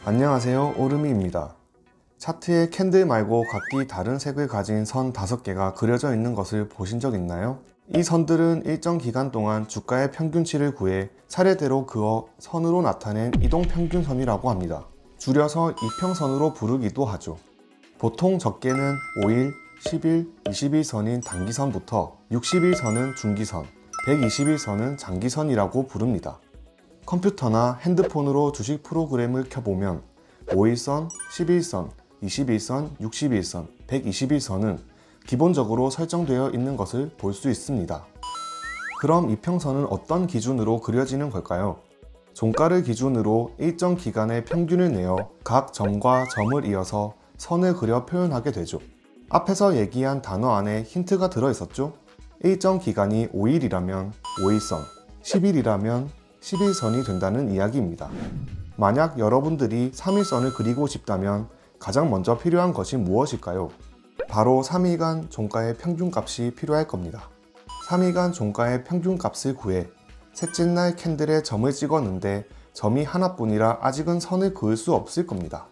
안녕하세요, 오르미입니다. 차트에 캔들 말고 각기 다른 색을 가진 선 5개가 그려져 있는 것을 보신 적 있나요? 이 선들은 일정 기간 동안 주가의 평균치를 구해 차례대로 그어 선으로 나타낸 이동평균선이라고 합니다. 줄여서 이평선으로 부르기도 하죠. 보통 적게는 5일, 10일, 20일선인 단기선부터 60일선은 중기선, 120일선은 장기선이라고 부릅니다. 컴퓨터나 핸드폰으로 주식 프로그램을 켜보면 5일선, 10일선, 21선, 61선, 121선은 기본적으로 설정되어 있는 것을 볼 수 있습니다. 그럼 이평선은 어떤 기준으로 그려지는 걸까요? 종가를 기준으로 일정 기간의 평균을 내어 각 점과 점을 이어서 선을 그려 표현하게 되죠. 앞에서 얘기한 단어 안에 힌트가 들어있었죠? 일정 기간이 5일이라면 5일선, 10일이라면 11선이 된다는 이야기입니다. 만약 여러분들이 3일선을 그리고 싶다면 가장 먼저 필요한 것이 무엇일까요? 바로 3일간 종가의 평균값이 필요할 겁니다. 3일간 종가의 평균값을 구해 셋째 날 캔들에 점을 찍었는데 점이 하나뿐이라 아직은 선을 그을 수 없을 겁니다.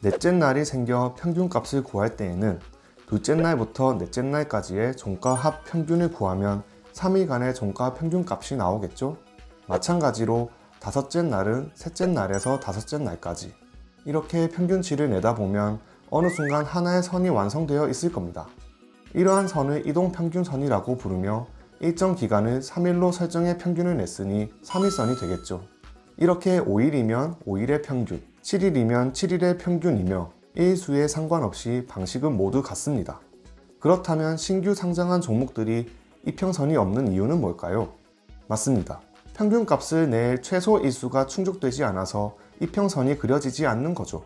넷째 날이 생겨 평균값을 구할 때에는 둘째 날부터 넷째 날까지의 종가 합 평균을 구하면 3일간의 종가 평균값이 나오겠죠? 마찬가지로 다섯째 날은 셋째 날에서 다섯째 날까지 이렇게 평균치를 내다보면 어느 순간 하나의 선이 완성되어 있을 겁니다. 이러한 선을 이동평균선이라고 부르며 일정 기간을 3일로 설정해 평균을 냈으니 3일선이 되겠죠. 이렇게 5일이면 5일의 평균, 7일이면 7일의 평균이며 일수에 상관없이 방식은 모두 같습니다. 그렇다면 신규 상장한 종목들이 이평선이 없는 이유는 뭘까요? 맞습니다. 평균값을 낼 최소 일수가 충족되지 않아서 이평선이 그려지지 않는 거죠.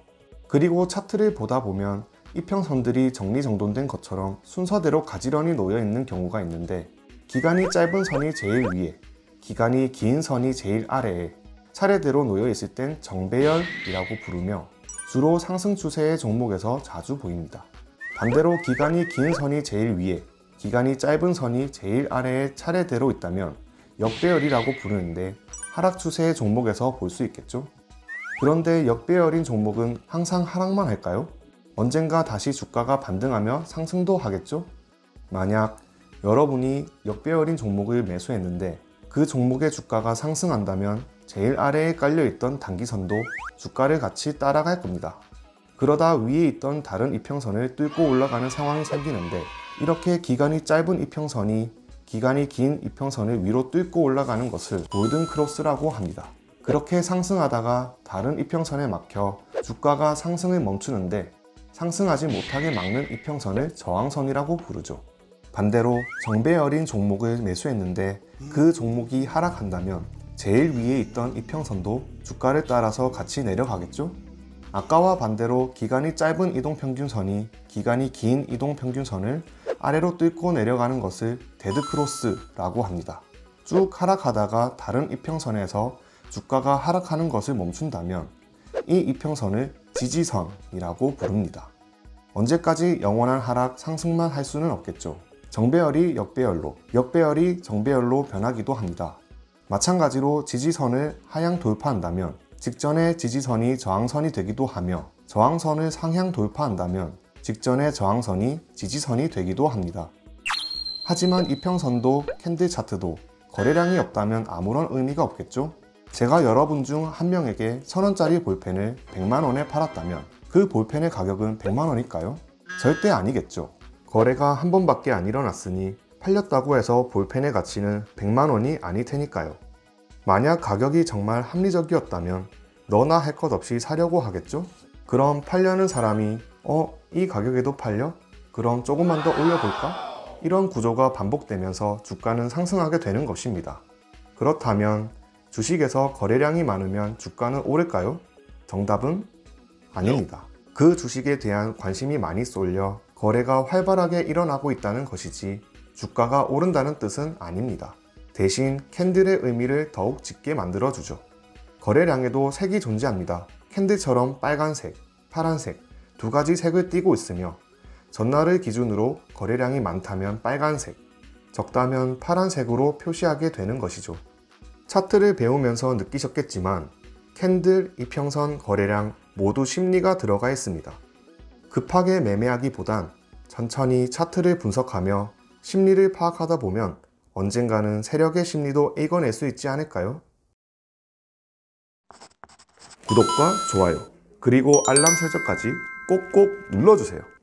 그리고 차트를 보다 보면 이평선들이 정리정돈된 것처럼 순서대로 가지런히 놓여 있는 경우가 있는데 기간이 짧은 선이 제일 위에, 기간이 긴 선이 제일 아래에 차례대로 놓여 있을 땐 정배열이라고 부르며 주로 상승 추세의 종목에서 자주 보입니다. 반대로 기간이 긴 선이 제일 위에, 기간이 짧은 선이 제일 아래에 차례대로 있다면 역배열이라고 부르는데 하락 추세의 종목에서 볼 수 있겠죠? 그런데 역배열인 종목은 항상 하락만 할까요? 언젠가 다시 주가가 반등하며 상승도 하겠죠? 만약 여러분이 역배열인 종목을 매수했는데 그 종목의 주가가 상승한다면 제일 아래에 깔려있던 단기선도 주가를 같이 따라갈 겁니다. 그러다 위에 있던 다른 이평선을 뚫고 올라가는 상황이 생기는데 이렇게 기간이 짧은 이평선이 기간이 긴 이평선을 위로 뚫고 올라가는 것을 골든 크로스라고 합니다. 그렇게 상승하다가 다른 이평선에 막혀 주가가 상승을 멈추는데 상승하지 못하게 막는 이평선을 저항선이라고 부르죠. 반대로 정배열인 종목을 매수했는데 그 종목이 하락한다면 제일 위에 있던 이평선도 주가를 따라서 같이 내려가겠죠? 아까와 반대로 기간이 짧은 이동평균선이 기간이 긴 이동평균선을 아래로 뚫고 내려가는 것을 데드크로스라고 합니다. 쭉 하락하다가 다른 이평선에서 주가가 하락하는 것을 멈춘다면 이 이평선을 지지선이라고 부릅니다. 언제까지 영원한 하락, 상승만 할 수는 없겠죠. 정배열이 역배열로, 역배열이 정배열로 변하기도 합니다. 마찬가지로 지지선을 하향 돌파한다면 직전의 지지선이 저항선이 되기도 하며 저항선을 상향 돌파한다면 직전의 저항선이 지지선이 되기도 합니다. 하지만 이평선도 캔들 차트도 거래량이 없다면 아무런 의미가 없겠죠? 제가 여러분 중 한 명에게 1000원짜리 볼펜을 100만원에 팔았다면 그 볼펜의 가격은 100만원일까요? 절대 아니겠죠. 거래가 한 번밖에 안 일어났으니 팔렸다고 해서 볼펜의 가치는 100만원이 아닐 테니까요. 만약 가격이 정말 합리적이었다면 너나 할 것 없이 사려고 하겠죠? 그럼 팔려는 사람이 이 가격에도 팔려? 그럼 조금만 더 올려볼까? 이런 구조가 반복되면서 주가는 상승하게 되는 것입니다. 그렇다면 주식에서 거래량이 많으면 주가는 오를까요? 정답은 아닙니다. 그 주식에 대한 관심이 많이 쏠려 거래가 활발하게 일어나고 있다는 것이지 주가가 오른다는 뜻은 아닙니다. 대신 캔들의 의미를 더욱 짙게 만들어주죠. 거래량에도 색이 존재합니다. 캔들처럼 빨간색, 파란색 두 가지 색을 띠고 있으며 전날을 기준으로 거래량이 많다면 빨간색, 적다면 파란색으로 표시하게 되는 것이죠. 차트를 배우면서 느끼셨겠지만 캔들, 이평선, 거래량 모두 심리가 들어가 있습니다. 급하게 매매하기보단 천천히 차트를 분석하며 심리를 파악하다 보면 언젠가는 세력의 심리도 읽어낼 수 있지 않을까요? 구독과 좋아요, 그리고 알람 설정까지 꼭꼭 눌러주세요.